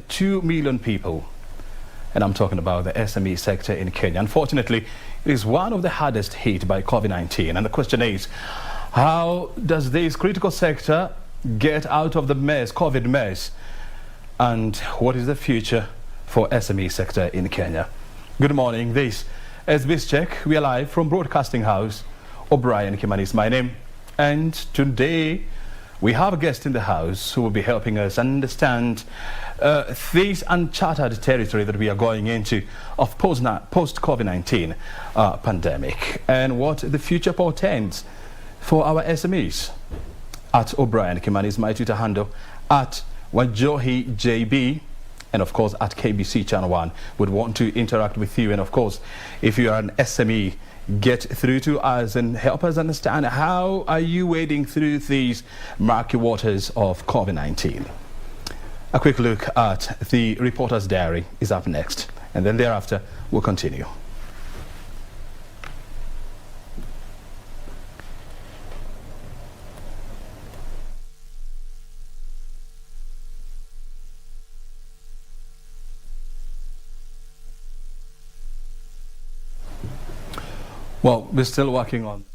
2 million people, and I'm talking about the SME sector in Kenya. Unfortunately, it is one of the hardest hit by COVID-19, and the question is, how does this critical sector get out of the mess, COVID mess, and what is the future for SME sector in Kenya? Good morning, this is Biz Check. We are live from Broadcasting House. O'Brien Kimani is my name, and today we have a guest in the house who will be helping us understand this uncharted territory that we are going into of post-COVID-19 pandemic and what the future portends for our SMEs. At O'Brien Kimani is my Twitter handle, at Wanjohi JB, and of course at KBC Channel 1. Would want to interact with you, and of course if you are an SME, get through to us and help us understand how are you wading through these murky waters of COVID-19. A quick look at the reporter's diary is up next, and then thereafter we'll continue. Well, we're still working on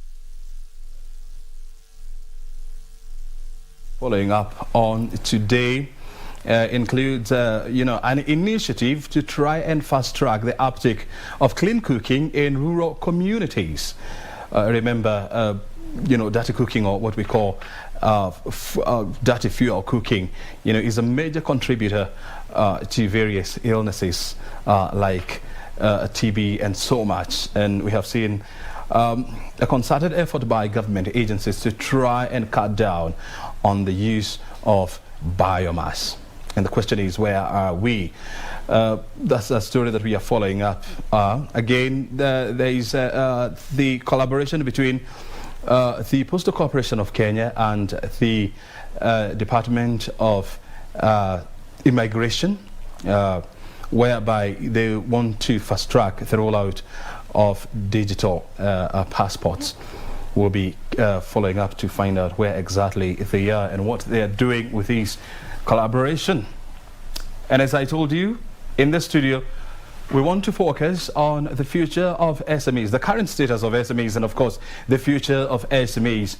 following up on today. Includes, an initiative to try and fast-track the uptake of clean cooking in rural communities. Remember, dirty cooking, or what we call dirty fuel cooking, is a major contributor to various illnesses like TB and so much. And we have seen a concerted effort by government agencies to try and cut down on the use of biomass. And the question is, where are we? That's a story that we are following up. Again, there is the collaboration between the Postal Corporation of Kenya and the Department of Immigration, whereby they want to fast-track the rollout of digital passports. We'll be following up to find out where exactly they are and what they are doing with these collaboration. And as I told you, in the studio, we want to focus on the future of SMEs, the current status of SMEs, and of course the future of SMEs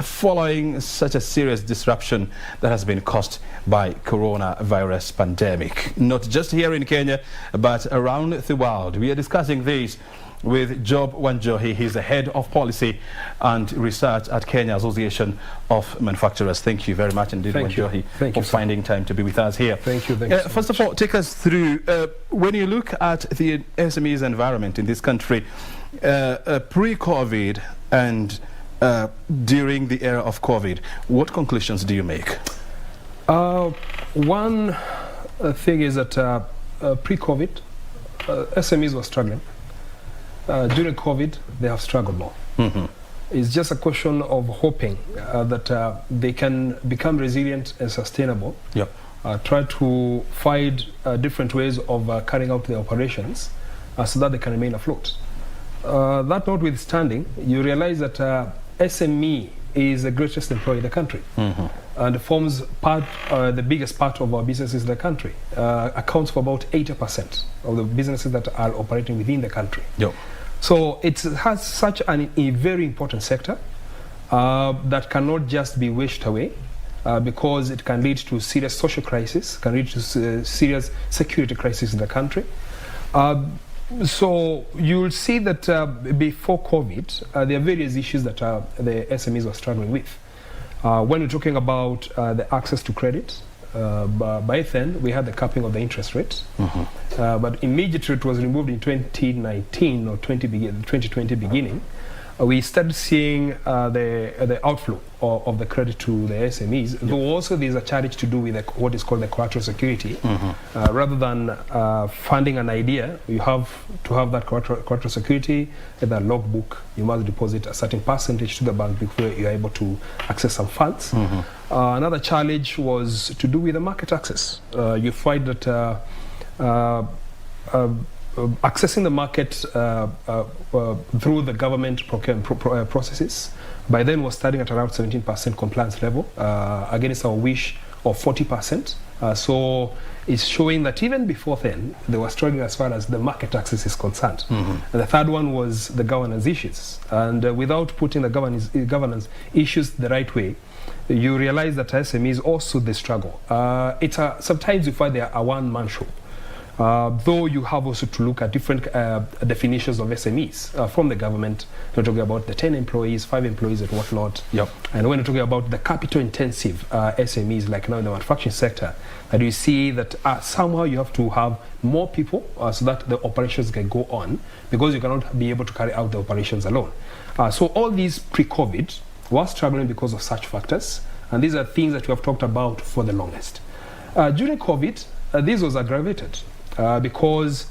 following such a serious disruption that has been caused by coronavirus pandemic, not just here in Kenya but around the world. We are discussing this with Job Wanjohi. He's the head of policy and research at Kenya Association of Manufacturers. Thank you very much indeed, Wanjohi, for finding time to be with us here. Thank you. First of all, take us through, when you look at the SMEs environment in this country, pre-COVID and during the era of COVID, what conclusions do you make? One thing is that pre-COVID, SMEs were struggling. During COVID, they have struggled more. It's just a question of hoping that they can become resilient and sustainable. Yep. Try to find different ways of carrying out their operations so that they can remain afloat. That notwithstanding, you realize that SME is the greatest employer in the country and forms the biggest part of our businesses in the country. Accounts for about 80% of the businesses that are operating within the country. Yep. So it has such a very important sector that cannot just be wished away because it can lead to serious social crisis, can lead to serious security crisis in the country. So you'll see that before COVID, there are various issues that the SMEs were struggling with. When we're talking about the access to credit, by then we had the capping of the interest rate, but immediately it was removed in 2019 or 2020 beginning. We started seeing the outflow of the credit to the SMEs, though also there's a challenge to do with what is called the collateral security. Rather than funding an idea, you have to have that collateral security in the logbook. You must deposit a certain percentage to the bank before you're able to access some funds. Another challenge was to do with the market access. You find that accessing the market through the government procurement processes by then was starting at around 17% compliance level against our wish of 40%. So it's showing that even before then, they were struggling as far as the market access is concerned. And the third one was the governance issues. And without putting the governance issues the right way, you realize that SMEs also they struggle. Sometimes you find they are a one-man show. Though you have also to look at different definitions of SMEs from the government. We're talking about the 10 employees, 5 employees and whatnot. And when you're talking about the capital-intensive SMEs, like now in the manufacturing sector, that you see that somehow you have to have more people so that the operations can go on, because you cannot be able to carry out the operations alone. So all these pre-COVID were struggling because of such factors, and these are things that we have talked about for the longest. During COVID, this was aggravated. Because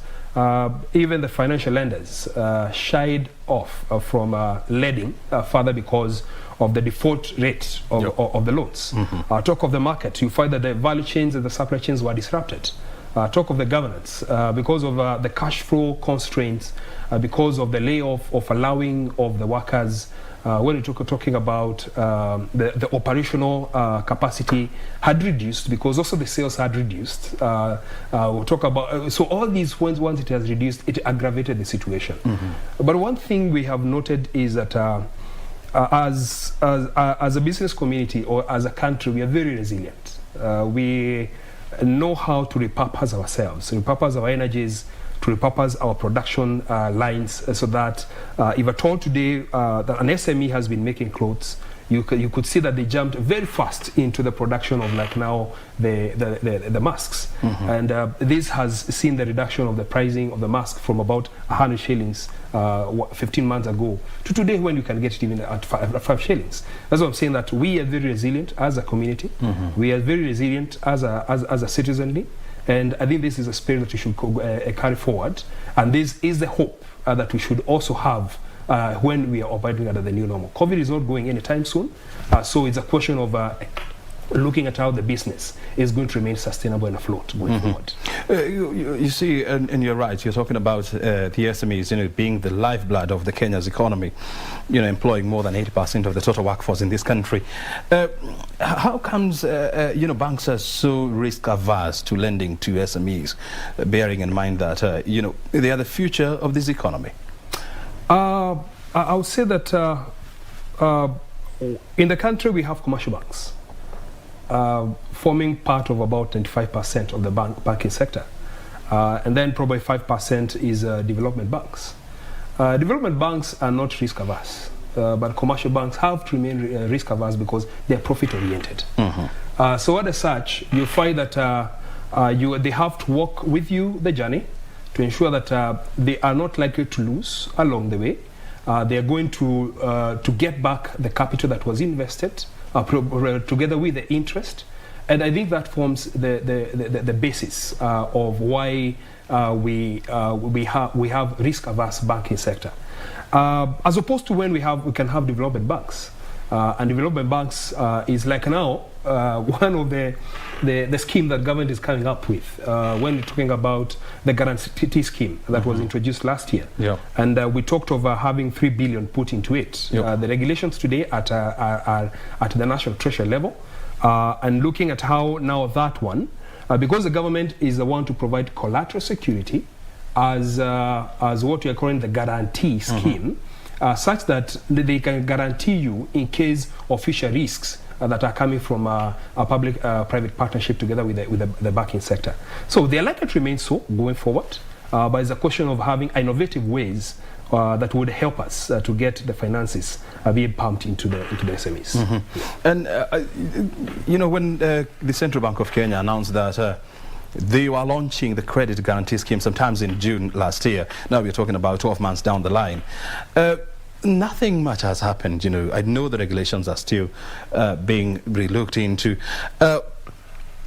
even the financial lenders shied off from lending further because of the default rate of the loans. Talk of the market, you find that the value chains and the supply chains were disrupted. Talk of the governance, because of the cash flow constraints, because of the layoff of allowing of the workers. When you're talking about the operational capacity had reduced, because also the sales had reduced. We'll talk about, so all these once it has reduced, it aggravated the situation. But one thing we have noted is that as a business community or as a country, we are very resilient. We know how to repurpose ourselves, repurpose our energies, to repurpose our production lines, so that if at all today that an SME has been making clothes, you could see that they jumped very fast into the production of like now the masks. And this has seen the reduction of the pricing of the mask from about 100 shillings 15 months ago to today, when you can get it even at 5 shillings. That's what I'm saying, that we are very resilient as a community. We are very resilient as a citizenry. And I think this is a spirit that we should carry forward. And this is the hope that we should also have when we are operating under the new normal. COVID is not going anytime soon. So it's a question of looking at how the business is going to remain sustainable and afloat going forward. You see, and you're right, you're talking about the SMEs, being the lifeblood of the Kenya's economy, employing more than 80% of the total workforce in this country. How comes, banks are so risk-averse to lending to SMEs, bearing in mind that, they are the future of this economy? I would say that in the country we have commercial banks, forming part of about 25% of the banking sector. And then probably 5% is development banks. Development banks are not risk-averse, but commercial banks have to remain risk-averse because they're profit-oriented. So as such, you find that they have to walk with you the journey to ensure that they are not likely to lose along the way. They are going to get back the capital that was invested, together with the interest, and I think that forms the basis of why we have risk-averse banking sector, as opposed to when we can have development banks, and development banks is like now one of the scheme that government is coming up with when we're talking about the guarantee scheme that was introduced last year. And we talked of having 3 billion put into it. The regulations today are at the national treasury level, and looking at how now that one, because the government is the one to provide collateral security as what we are calling the guarantee scheme, such that they can guarantee you in case of future risks that are coming from a public-private partnership together with the banking sector. So they are likely to remain so going forward, but it's a question of having innovative ways that would help us to get the finances being pumped into the SMEs. And when the Central Bank of Kenya announced that they were launching the credit guarantee scheme sometimes in June last year, now we're talking about 12 months down the line, nothing much has happened. I know the regulations are still being relooked into.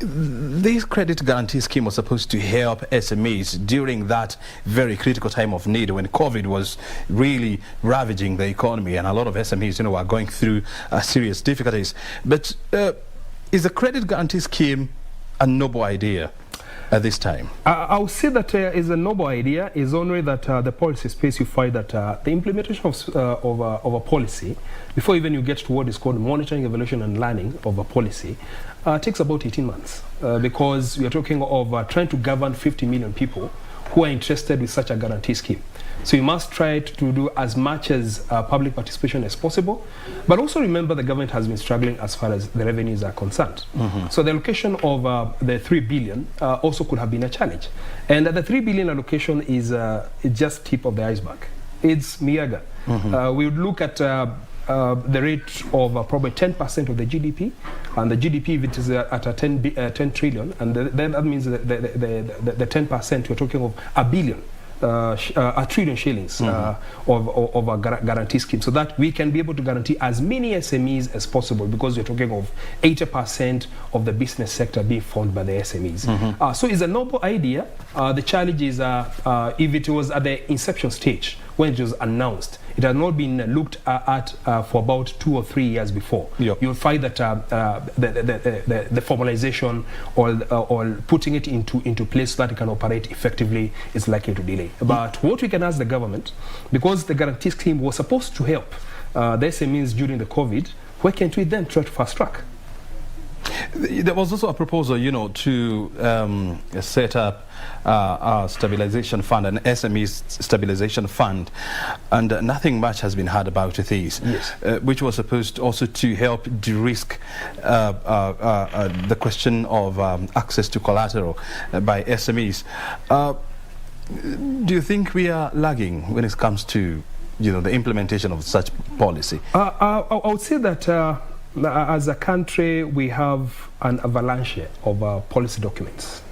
This credit guarantee scheme was supposed to help SMEs during that very critical time of need when COVID was really ravaging the economy, and a lot of SMEs, were going through serious difficulties. But is the credit guarantee scheme a noble idea? at this time? I would say that is a noble idea. Is only that the policy space you find that the implementation of a policy, before even you get to what is called monitoring, evaluation, and learning of a policy, takes about 18 months because we are talking of trying to govern 50 million people who are interested with such a guarantee scheme. So you must try to do as much as public participation as possible, but also remember the government has been struggling as far as the revenues are concerned. So the allocation of the 3 billion also could have been a challenge. And the 3 billion allocation is just tip of the iceberg. It's meager. We would look at the rate of probably 10% of the GDP, and the GDP, if it is at a 10 trillion, and then that means that the 10%, we're talking of a billion. A trillion shillings of a guarantee scheme, so that we can be able to guarantee as many SMEs as possible, because we're talking of 80% of the business sector being formed by the SMEs. So it's a noble idea. The challenge is if it was at the inception stage, when it was announced, it had not been looked at for about 2 or 3 years before. You'll find that the formalization or putting it into place so that it can operate effectively is likely to delay. But what we can ask the government, because the guarantee scheme was supposed to help the SMEs during the COVID, why can't we then try to fast track? There was also a proposal, to set up a stabilization fund, an SME stabilization fund, and nothing much has been heard about these, which was supposed also to help de-risk the question of access to collateral by SMEs. Do you think we are lagging when it comes to, the implementation of such policy? I would say that as a country, we have an avalanche of policy documents.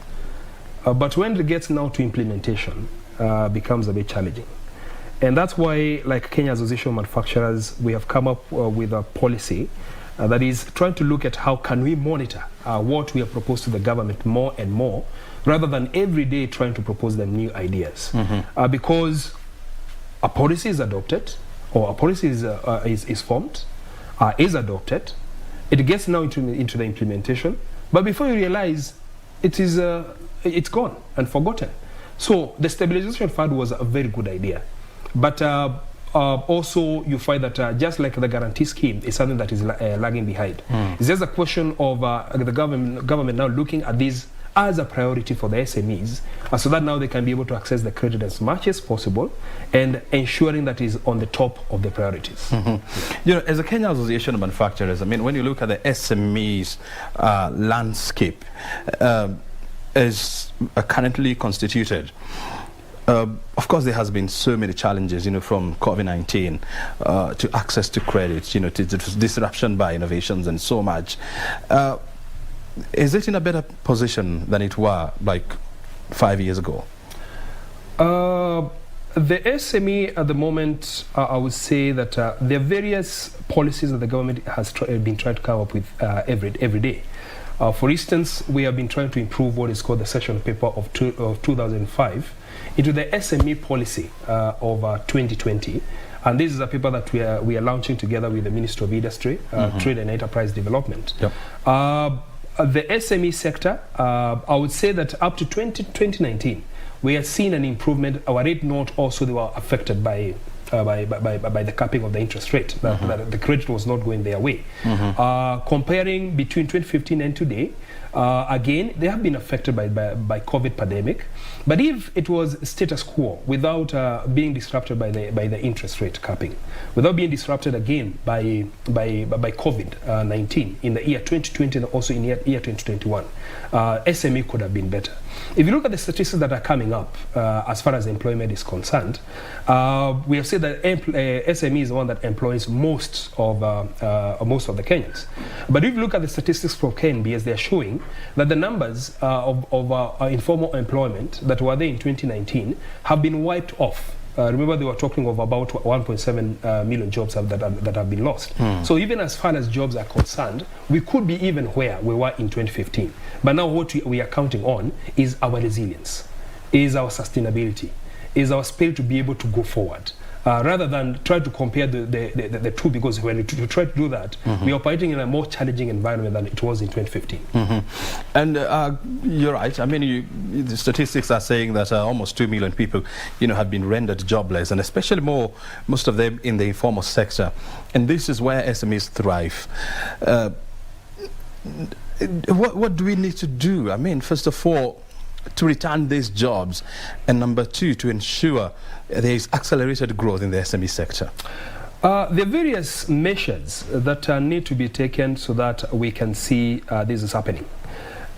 But when it gets now to implementation, becomes a bit challenging. And that's why, like Kenya Association of Manufacturers, we have come up with a policy that is trying to look at how can we monitor what we have proposed to the government more and more, rather than every day trying to propose them new ideas. Because a policy is adopted, or a policy is formed, is adopted, it gets now into the implementation, but before you realize, it's gone and forgotten. So the stabilization fund was a very good idea, but also you find that just like the guarantee scheme is something that is lagging behind. It's just a question of the government now looking at these as a priority for the SMEs, so that now they can be able to access the credit as much as possible, and ensuring that is on the top of the priorities. As a Kenya Association of Manufacturers, when you look at the SMEs landscape as currently constituted, of course, there has been so many challenges, from COVID-19 to access to credit, to disruption by innovations and so much. Is it in a better position than it were like 5 years ago? The SME at the moment, I would say that there are various policies that the government has been trying to come up with every day. For instance, we have been trying to improve what is called the session paper of 2005 into the SME policy of 2020. And this is a paper that we are launching together with the Ministry of Industry, Trade and Enterprise Development. The SME sector, I would say that up to 2019, we have seen an improvement. Our rate note also, they were affected by the capping of the interest rate. That the credit was not going their way. Comparing between 2015 and today, again, they have been affected by COVID pandemic. But if it was status quo, without being disrupted by the interest rate capping, without being disrupted again by COVID-19 in the year 2020 and also in the year 2021, SME could have been better. If you look at the statistics that are coming up as far as employment is concerned, we have said that SME is the one that employs most of the Kenyans. But if you look at the statistics from KNBS, they are showing that the numbers of informal employment that were there in 2019 have been wiped off. Remember, they were talking of about 1.7 million jobs that have been lost. So even as far as jobs are concerned, we could be even where we were in 2015. But now what we are counting on is our resilience, is our sustainability, is our spirit to be able to go forward. rather than try to compare the two, because when you try to do that, we are operating in a more challenging environment than it was in 2015. And you're right. I mean, the statistics are saying that almost 2 million people, have been rendered jobless, and especially most of them in the informal sector. And this is where SMEs thrive. What do we need to do? I mean, first of all, to return these jobs, and number two, to ensure there is accelerated growth in the SME sector? There are various measures that need to be taken so that we can see this is happening.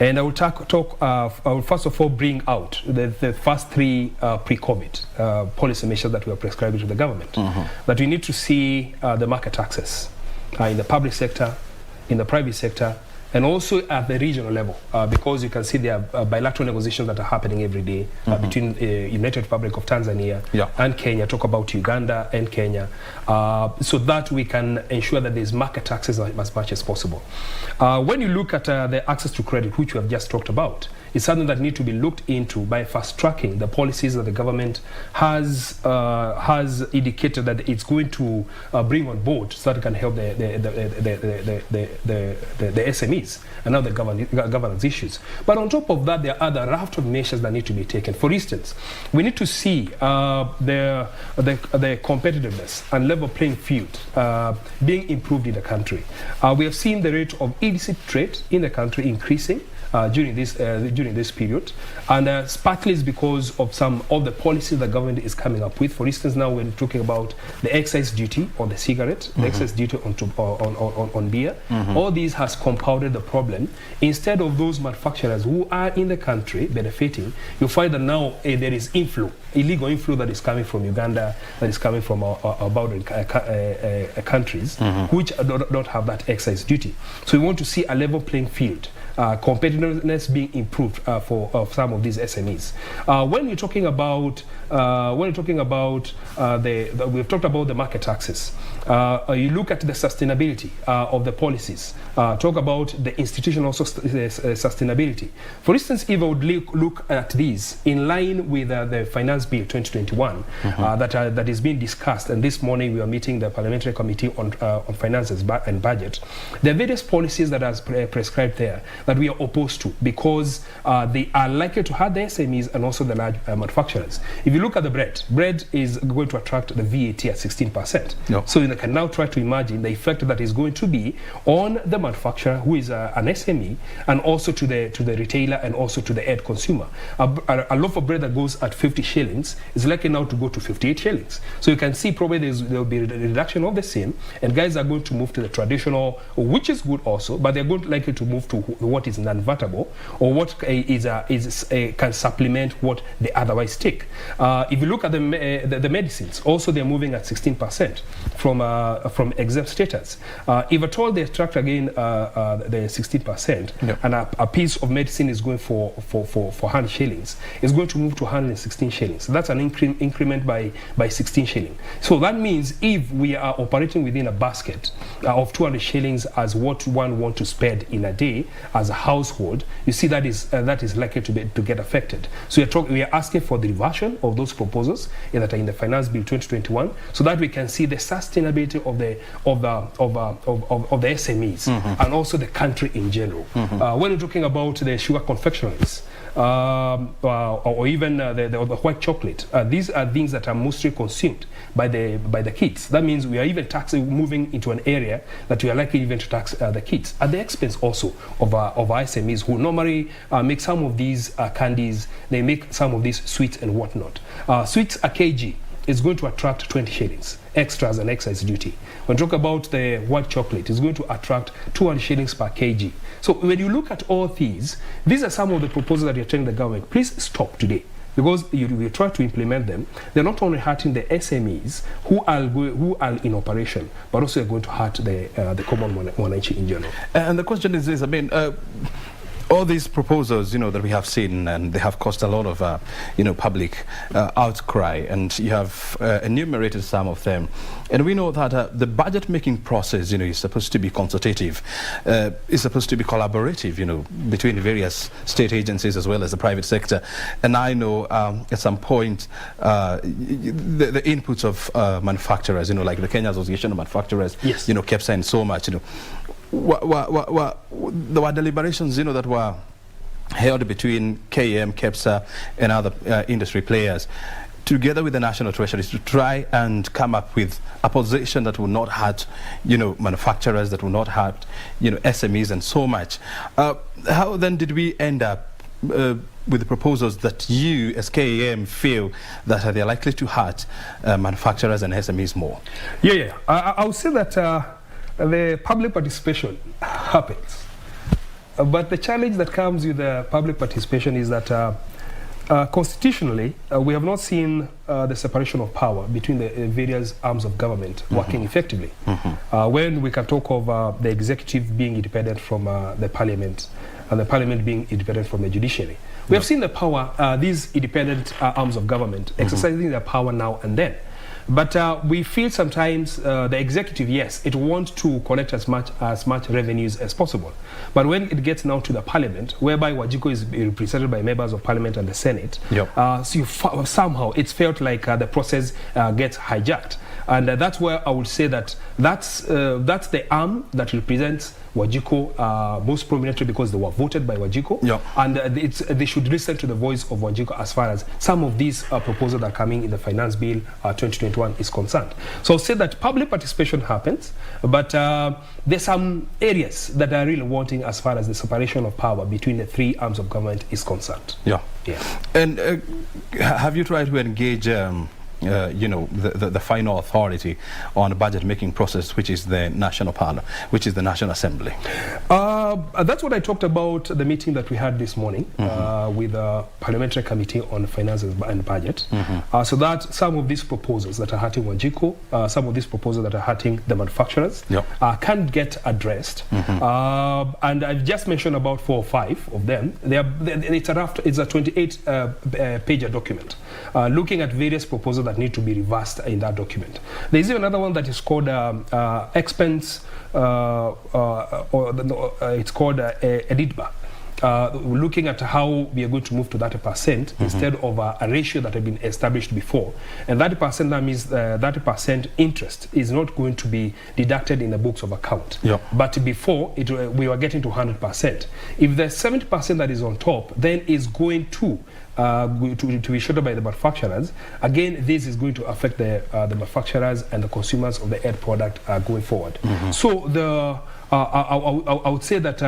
And I will I will first of all bring out the first three pre-COVID policy measures that we are prescribing to the government. That we need to see the market access in the public sector, in the private sector, and also at the regional level, because you can see there are bilateral negotiations that are happening every day between United Republic of Tanzania and Kenya. Talk about Uganda and Kenya, so that we can ensure that there is market access as much as possible. When you look at the access to credit, which we have just talked about, it's something that needs to be looked into by fast-tracking the policies that the government has indicated that it's going to bring on board, so that it can help the SMEs and other governance issues. But on top of that, there are other raft of measures that need to be taken. For instance, we need to see the competitiveness and level playing field being improved in the country. We have seen the rate of illicit trade in the country increasing during this period, and partly is because of some of the policies the government is coming up with. For instance, now we're talking about the excise duty on the cigarette, the excise duty on beer. All these has compounded the problem. Instead of those manufacturers who are in the country benefiting, you find that now there is illegal inflow that is coming from Uganda, that is coming from our bordering countries, which don't have that excise duty. So we want to see a level playing field, competitiveness being improved for some of these SMEs. When you're talking about we've talked about the market access. You look at the sustainability of the policies. Talk about the institutional sustainability. For instance, if I would look at these in line with the Finance Bill 2021 that is being discussed, and this morning we are meeting the Parliamentary Committee on Finances and Budget. There are various policies that are prescribed there that we are opposed to, because they are likely to hurt the SMEs and also the large manufacturers. If you look at the bread is going to attract the VAT at 16%. Yep. So you can now try to imagine the effect that is going to be on the manufacturer, who is an SME, and also to the retailer and also to the end consumer. A loaf of bread that goes at 50 shillings is likely now to go to 58 shillings. So you can see probably there will be a reduction of the same, and guys are going to move to the traditional, which is good also, but they're going likely to move to what is non-vatable, or what can supplement what they otherwise take. If you look at the medicines, also they're moving at 16% from exempt status. If at all they attract again the 16%, and a piece of medicine is going for 100 shillings, it's going to move to 116 shillings. So that's an increment by 16 shillings. So that means if we are operating within a basket of 200 shillings as what one wants to spend in a day as a household, you see that is likely to get affected. So we are asking for the reversion of those proposals that are in the Finance Bill 2021, so that we can see the sustainability of the SMEs and also the country in general. When we're talking about the sugar confectionaries, or even the white chocolate, these are things that are mostly consumed by the kids. That means we are even moving into an area that we are likely even to tax the kids at the expense also of our SMEs, who normally make some of these candies. They make some of these sweets and whatnot. Sweets a kg is going to attract 20 shillings extra as an excise duty. When you talk about the white chocolate, it's going to attract 200 shillings per kg. So when you look at all these are some of the proposals that you're telling the government, please stop today. Because you try to implement them, they're not only hurting the SMEs who are in operation, but also they're going to hurt the common mwananchi in general. And the question is this, I mean, all these proposals, that we have seen, and they have caused a lot of, public outcry, and you have enumerated some of them. And we know that the budget-making process, is supposed to be consultative, is supposed to be collaborative, between various state agencies as well as the private sector. And I know at some point the inputs of manufacturers, like the Kenya Association of Manufacturers, yes, kept saying so much, there were deliberations, that were held between KM, KEPSA, and other industry players, together with the National Treasury, to try and come up with a position that will not hurt, manufacturers, that will not hurt, SMEs and so much. How then did we end up with the proposals that you, as KAM, feel that they're likely to hurt manufacturers and SMEs more? I would say that the public participation happens. But the challenge that comes with the public participation is that constitutionally, we have not seen the separation of power between the various arms of government working effectively. When we can talk of the executive being independent from the parliament, and the parliament being independent from the judiciary. We have seen the power, these independent arms of government exercising their power now and then. But we feel sometimes the executive, yes, it wants to collect as much revenues as possible. But when it gets now to the parliament, whereby Wajiko is represented by members of parliament and the Senate, so somehow it's felt like the process gets hijacked. And that's where I would say that that's the arm that represents Wajiko most prominently, because they were voted by Wajiko, and they should listen to the voice of Wajiko as far as some of these proposals that are coming in the Finance Bill 2021 is concerned. So I'll say that public participation happens, but there's some areas that are really wanting as far as the separation of power between the three arms of government is concerned. And have you tried to engage the final authority on the budget-making process, which is the National Parliament, which is the National Assembly? That's what I talked about the meeting that we had this morning with the Parliamentary Committee on Finance and Budget. So that some of these proposals that are hurting Wajiko, some of these proposals that are hurting the manufacturers, can get addressed. And I've just mentioned about 4 or 5 of them. It's a 28-page document looking at various proposals that need to be reversed in that document. There's even another one that is called expense, it's called EDITBA. Looking at how we are going to move to 30% instead of a ratio that had been established before. And 30%, that means 30% interest is not going to be deducted in the books of account. But before, we were getting to 100%. If the 70% that is on top then is going to be shorted by the manufacturers, again, this is going to affect the manufacturers and the consumers of the end product going forward. So I would say that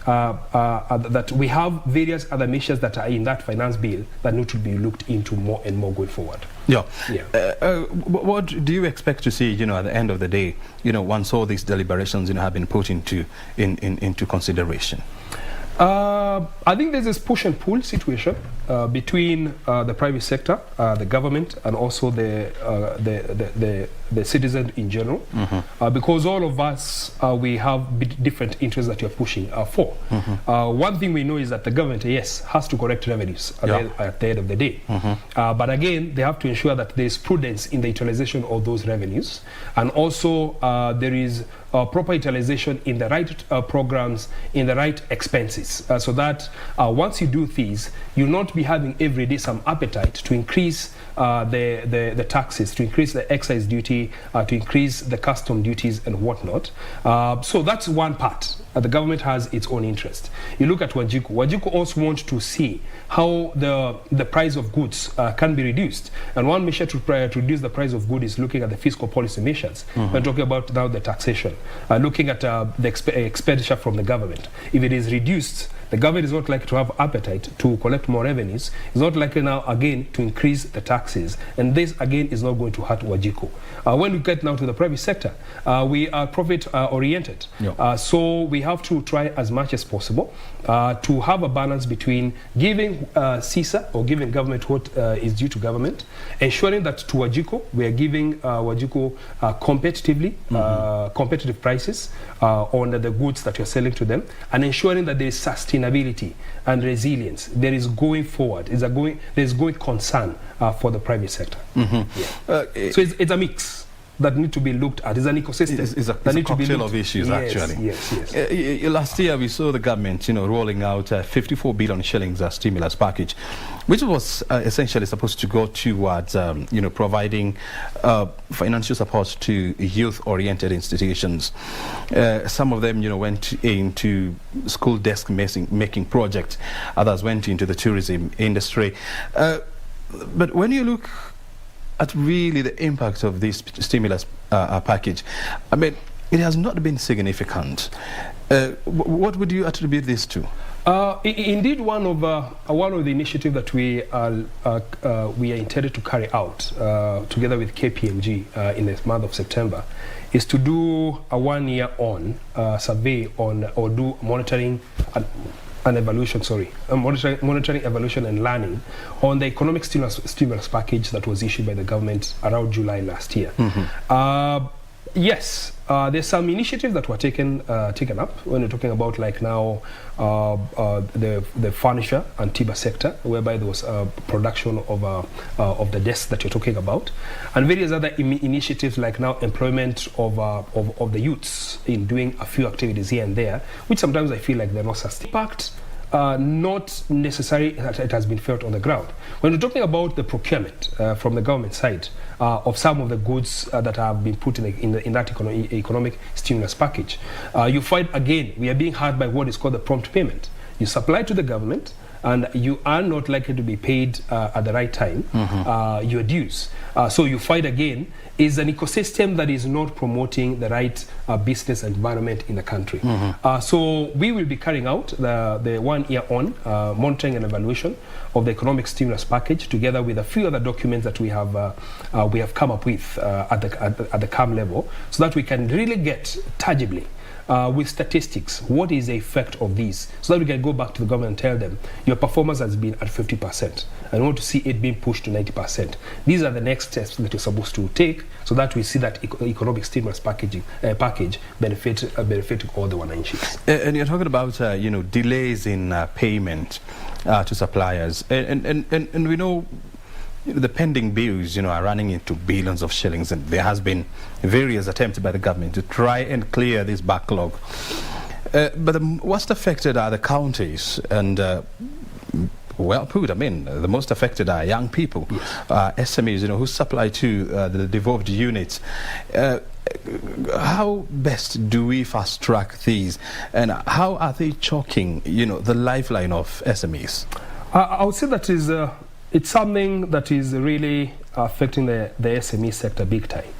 that we have various other measures that are in that finance bill that need to be looked into more and more going forward. What do you expect to see, at the end of the day, once all these deliberations, have been put into consideration? I think there's this push and pull situation between the private sector, the government, and also the citizen in general, because all of us, we have different interests that you're pushing for. One thing we know is that the government, yes, has to correct revenues at the end of the day. But again, they have to ensure that there's prudence in the utilization of those revenues, and also there is proper utilization in the right programs, in the right expenses, so that once you do these, you'll not be having every day some appetite to increase the taxes, to increase the excise duty, to increase the custom duties and whatnot. So that's one part. The government has its own interest. You look at Wajiko. Wajiko also wants to see how the price of goods can be reduced. And one measure to reduce the price of goods is looking at the fiscal policy measures. We're talking about now the taxation, looking at the expenditure from the government. If it is reduced, the government is not likely to have appetite to collect more revenues. It's not likely now, again, to increase the taxes. And this, again, is not going to hurt Wajiko. When we get now to the private sector, we are profit-oriented. So we have to try as much as possible to have a balance between giving CISA, or giving government what is due to government, ensuring that to Wajiko, we are giving Wajiko competitive prices on the goods that you're selling to them, and ensuring that there is sustainability sustainability and resilience, there is going forward, there's going concern for the private sector. So it's a mix that need to be looked at. It's an ecosystem. It's a cocktail of issues, actually. Yes. Last year, we saw the government, rolling out 54 billion shillings stimulus package, which was essentially supposed to go towards, providing financial support to youth-oriented institutions. Some of them, went into school desk making projects. Others went into the tourism industry. But when you look at really the impact of this stimulus package, I mean, it has not been significant. What would you attribute this to? Indeed, one of the initiatives that we are intended to carry out together with KPMG in the month of September is to do a 1-year survey on, or do monitoring and evaluation, monitoring, evaluation and learning on the economic stimulus package that was issued by the government around July last year. Yes, there's some initiatives that were taken up when we're talking about, like now, the furniture and timber sector, whereby there was production of the desks that you're talking about, and various other initiatives like now employment of the youths in doing a few activities here and there, which sometimes I feel like they're not sustainable. Not necessarily that it has been felt on the ground. When we're talking about the procurement from the government side of some of the goods that have been put in that economic stimulus package, you find again we are being hurt by what is called the prompt payment. You supply to the government, and you are not likely to be paid at the right time your dues. So you find again is an ecosystem that is not promoting the right business environment in the country. So we will be carrying out the 1-year monitoring and evaluation of the economic stimulus package, together with a few other documents that we have come up with at the CAM level, so that we can really get tangibly with statistics, what is the effect of these, so that we can go back to the government and tell them, your performance has been at 50%, and we want to see it being pushed to 90%. These are the next steps that you're supposed to take, so that we see that economic stimulus package benefiting all the Wananchis. And you're talking about delays in payment to suppliers, and we know the pending bills, are running into billions of shillings, and there has been various attempts by the government to try and clear this backlog. But the most affected are the counties, and well put, I mean, the most affected are young people, SMEs, who supply to the devolved units. How best do we fast track these, and how are they choking, the lifeline of SMEs? I would say that is it's something that is really affecting the SME sector big time,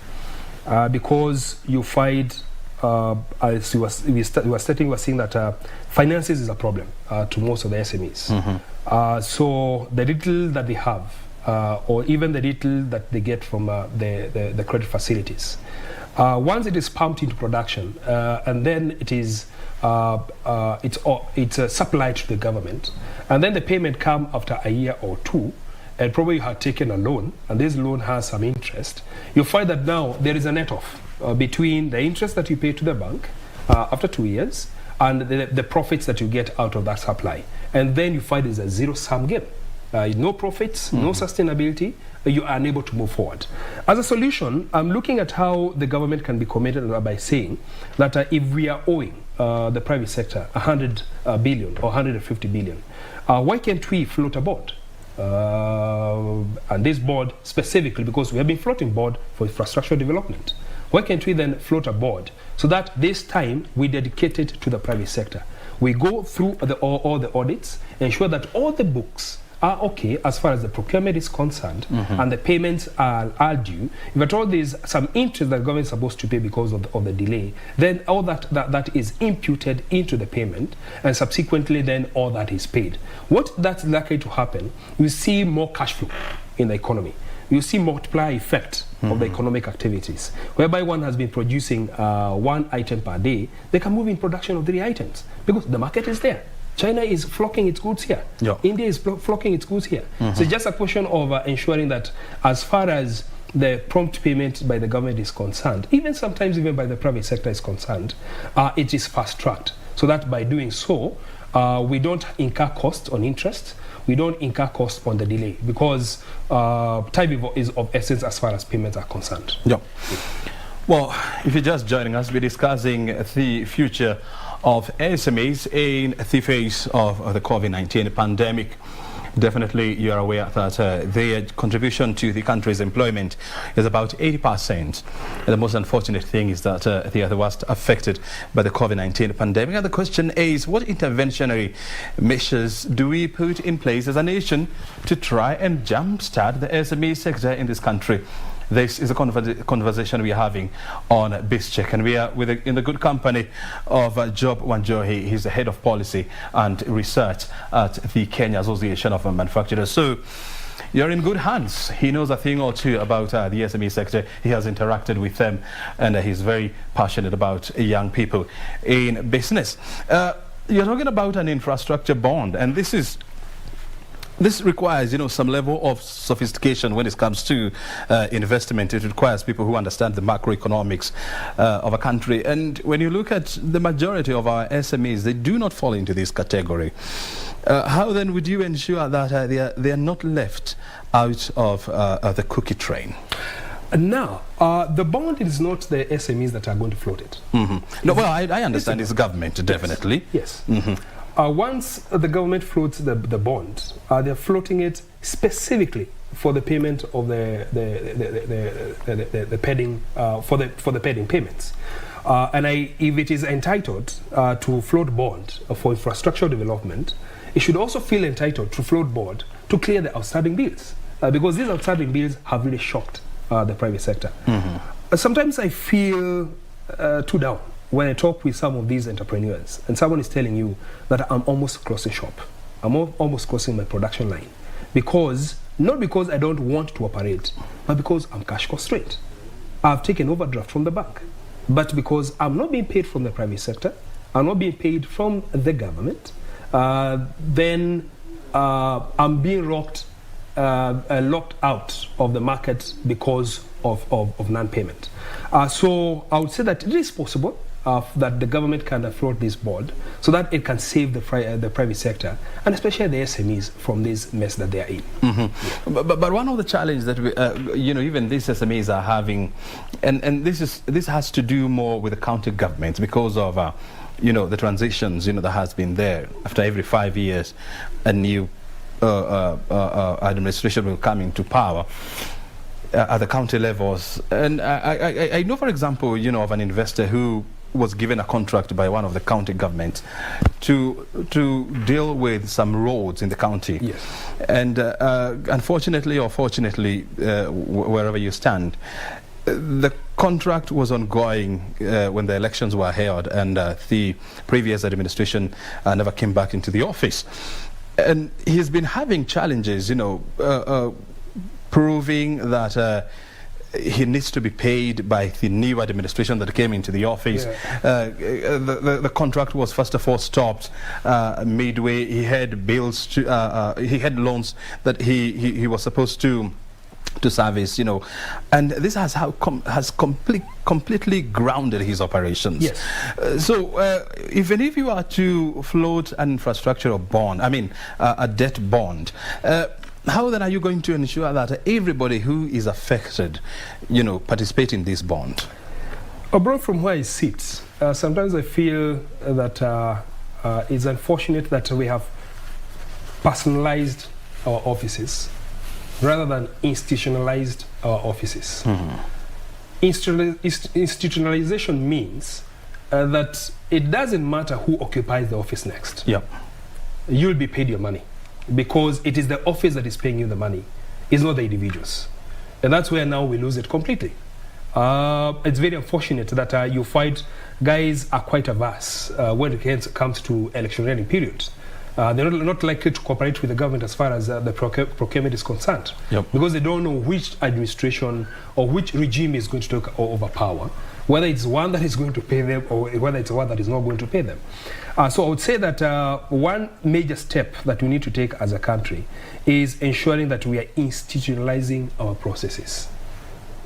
because you find, as we were seeing that finances is a problem to most of the SMEs. So the little that they have, or even the little that they get from the credit facilities, once it is pumped into production, and then it is it's supplied to the government, and then the payment come after a year or two, and probably you have taken a loan, and this loan has some interest, you find that now there is a net off between the interest that you pay to the bank after 2 years and the profits that you get out of that supply. And then you find it's a zero-sum game. No profits, no sustainability, you are unable to move forward. As a solution, I'm looking at how the government can be committed by saying that if we are owing the private sector 100 billion or 150 billion, why can't we float a bond? And this board specifically, because we have been floating board for infrastructure development, why can't we then float a board so that this time we dedicate it to the private sector? We go through all the audits, ensure that all the books are okay as far as the procurement is concerned, and the payments are due. If at all there's some interest that the government is supposed to pay because of the delay, then all that is imputed into the payment, and subsequently then all that is paid. What that's likely to happen, you see more cash flow in the economy. You see multiplier effect of the economic activities, whereby one has been producing 1 item per day, they can move in production of 3 items because the market is there. China is flocking its goods here. India is flocking its goods here. So it's just a question of ensuring that as far as the prompt payment by the government is concerned, sometimes even by the private sector is concerned, it is fast-tracked. So that by doing so, we don't incur costs on interest. We don't incur costs on the delay because time is of essence as far as payments are concerned. Yeah. Well, if you're just joining us, we're discussing the future of SMEs in the face of the COVID-19 pandemic. Definitely, you're aware that their contribution to the country's employment is about 80%. And the most unfortunate thing is that they are the worst affected by the COVID-19 pandemic. And the question is, what interventionary measures do we put in place as a nation to try and jumpstart the SME sector in this country? This is a conversation we are having on Biz Check, and we are in the good company of Job Wanjohi. He's the head of policy and research at the Kenya Association of Manufacturers. So you're in good hands. He knows a thing or two about the SME sector. He has interacted with them, and he's very passionate about young people in business. You're talking about an infrastructure bond, and this requires, some level of sophistication when it comes to investment. It requires people who understand the macroeconomics of a country. And when you look at the majority of our SMEs, they do not fall into this category. How then would you ensure that they are not left out of the cookie train? Now, the bond is not the SMEs that are going to float it. Mm-hmm. No, well, I understand it's government, definitely. Yes. Mm-hmm. Once the government floats the bond, they're floating it specifically for the payment of the pending for the pending payments. And if it is entitled to float bond for infrastructure development, it should also feel entitled to float bond to clear the outstanding bills, because these outstanding bills have really shocked the private sector. Mm-hmm. Sometimes I feel too down when I talk with some of these entrepreneurs and someone is telling you that I'm almost closing shop, I'm almost closing my production line, not because I don't want to operate, but because I'm cash constrained. I've taken overdraft from the bank, but because I'm not being paid from the private sector, I'm not being paid from the government, then I'm being locked out of the market because of non-payment. So I would say that it is possible that the government can float this bond so that it can save the private sector and especially the SMEs from this mess that they are in. Mm-hmm. Yeah. But one of the challenges that we, even these SMEs are having, and this has to do more with the county governments because of the transitions that has been there. After every 5 years, a new administration will come into power at the county levels. And I know, for example, of an investor who was given a contract by one of the county governments to deal with some roads in the county. Yes. And unfortunately or fortunately, wherever you stand, the contract was ongoing when the elections were held, and the previous administration never came back into the office. And he's been having challenges, proving that he needs to be paid by the new administration that came into the office. Yeah. The contract was first of all stopped midway. He had bills he had loans that he was supposed to service, and this has completely grounded his operations. Yes. So even if you are to float an infrastructure bond, a debt bond, how then are you going to ensure that everybody who is affected, participate in this bond? Abroad from where I sit, sometimes I feel that it's unfortunate that we have personalized our offices rather than institutionalized our offices. Mm-hmm. Institutionalization means that it doesn't matter who occupies the office next. Yep. You'll be paid your money because it is the office that is paying you the money. It's not the individuals. And that's where now we lose it completely. It's very unfortunate that you find guys are quite averse when it comes to electioneering periods. They're not likely to cooperate with the government as far as the procurement is concerned. Yep. Because they don't know which administration or which regime is going to take over power, whether it's one that is going to pay them or whether it's one that is not going to pay them. So I would say that one major step that we need to take as a country is ensuring that we are institutionalizing our processes.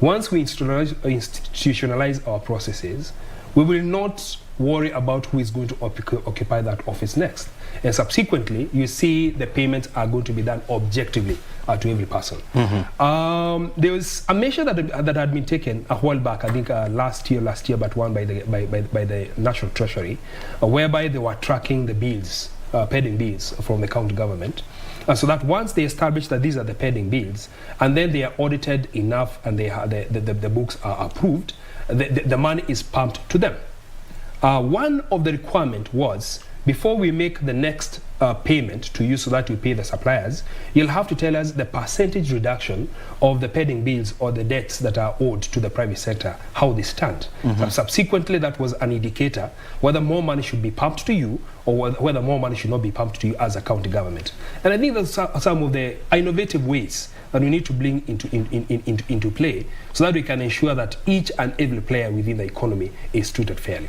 Once we institutionalize our processes, we will not worry about who is going to occupy that office next. And subsequently, you see the payments are going to be done objectively to every person. There was a measure that had been taken a while back, I think last year, but one by the National Treasury, whereby they were tracking the bills, pending bills from the county government. So that once they establish that these are the pending bills, and then they are audited enough and the books are approved, the money is pumped to them. One of the requirement was, before we make the next payment to you so that you pay the suppliers, you'll have to tell us the percentage reduction of the pending bills or the debts that are owed to the private sector, how they stand. Subsequently, that was an indicator whether more money should be pumped to you or whether more money should not be pumped to you as a county government. And I think that's some of the innovative ways that we need to bring into play so that we can ensure that each and every player within the economy is treated fairly.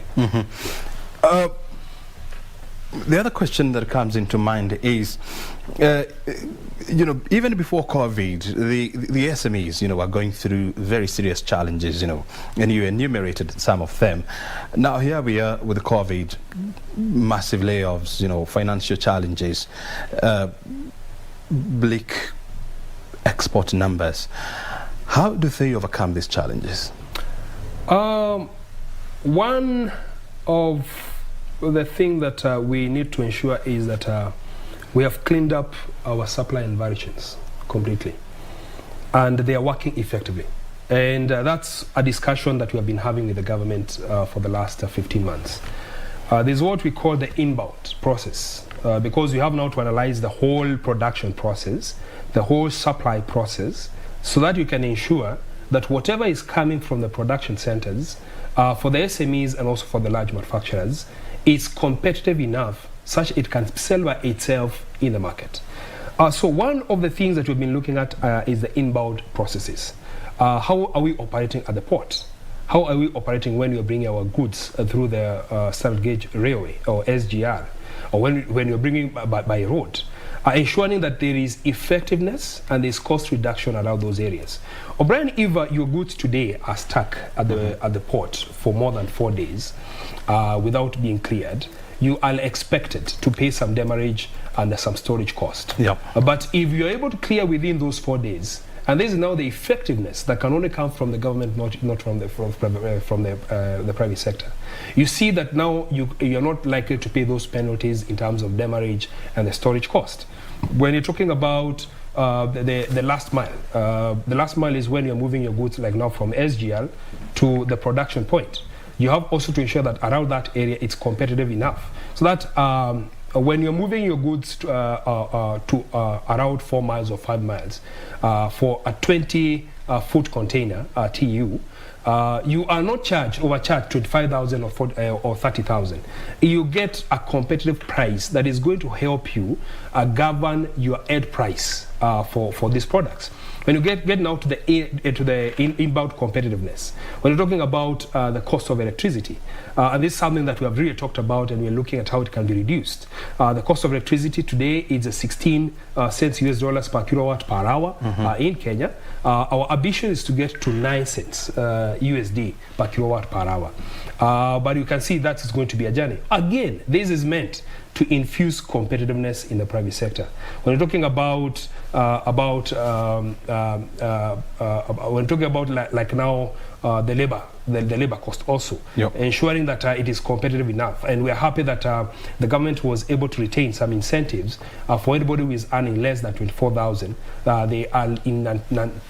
The other question that comes into mind is, even before COVID, the SMEs, were going through very serious challenges, and you enumerated some of them. Now here we are with the COVID, massive layoffs, financial challenges, bleak export numbers. How do they overcome these challenges? One of the thing that we need to ensure is that we have cleaned up our supply and value chains completely, and they are working effectively. And that's a discussion that we have been having with the government for the last 15 months. There's what we call the inbound process, because we have now to analyze the whole production process, the whole supply process, so that you can ensure that whatever is coming from the production centers for the SMEs and also for the large manufacturers is competitive enough such it can sell by itself in the market. So one of the things that we've been looking at is the inbound processes. How are we operating at the port? How are we operating when you're bringing our goods through the standard gauge railway or SGR, or when you're bringing by road? Ensuring that there is effectiveness and there's cost reduction around those areas. O'Brien, if your goods today are stuck at the port for more than 4 days without being cleared, you are expected to pay some demurrage and some storage cost. But if you're able to clear within those 4 days, and this is now the effectiveness that can only come from the government, not from the private sector. You see that now you're not likely to pay those penalties in terms of demurrage and the storage cost. When you're talking about the last mile, the last mile is when you're moving your goods, like now from SGL to the production point. You have also to ensure that around that area it's competitive enough, so that when you're moving your goods to around 4 miles or 5 miles for a 20-foot container, TU, you are not overcharged 25,000 or 30,000. You get a competitive price that is going to help you govern your end price for these products. When you get now to the inbound competitiveness, when you're talking about the cost of electricity, and this is something that we have really talked about, and we're looking at how it can be reduced. The cost of electricity today is 16 cents US per kilowatt per hour in Kenya. Our ambition is to get to 9 cents USD per kilowatt per hour. But you can see that is going to be a journey. Again, this is meant to infuse competitiveness in the private sector. When you're talking about when talking about like now the labor cost also, ensuring that it is competitive enough, and we are happy that the government was able to retain some incentives for anybody who is earning less than 24,000. They are in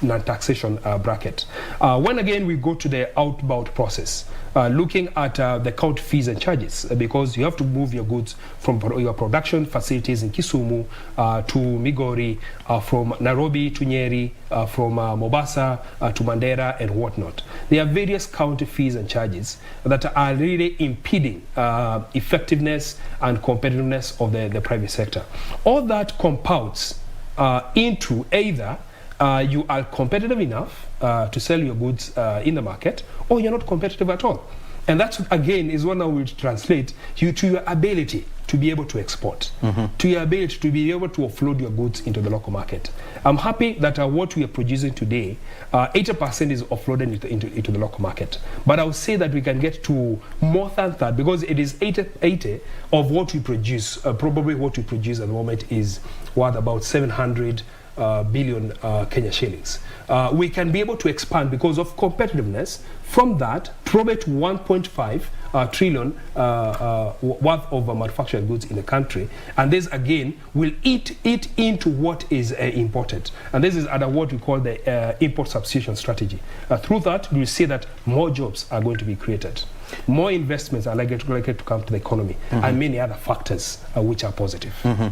non-taxation bracket. When again we go to the outbound process, looking at the county fees and charges, because you have to move your goods from your production facilities in Kisumu to Migori, from Nairobi to Nyeri, from Mombasa to Mandera and whatnot. There are various county fees and charges that are really impeding effectiveness and competitiveness of the private sector. All that compounds into either you are competitive enough to sell your goods in the market, or you're not competitive at all. And that, again, is what now will translate you to your ability to be able to export, to your ability to be able to offload your goods into the local market. I'm happy that what we are producing today, 80% is offloaded into the local market. But I would say that we can get to more than that, because it is 80 of what we produce. Probably what we produce at the moment is worth about 700 billion Kenya shillings. We can be able to expand because of competitiveness from that, probably to 1.5 trillion worth of manufactured goods in the country. And this again will eat into what is imported. And this is under what we call the import substitution strategy. Through that, we see that more jobs are going to be created. More investments are likely to come to the economy, and many other factors which are positive.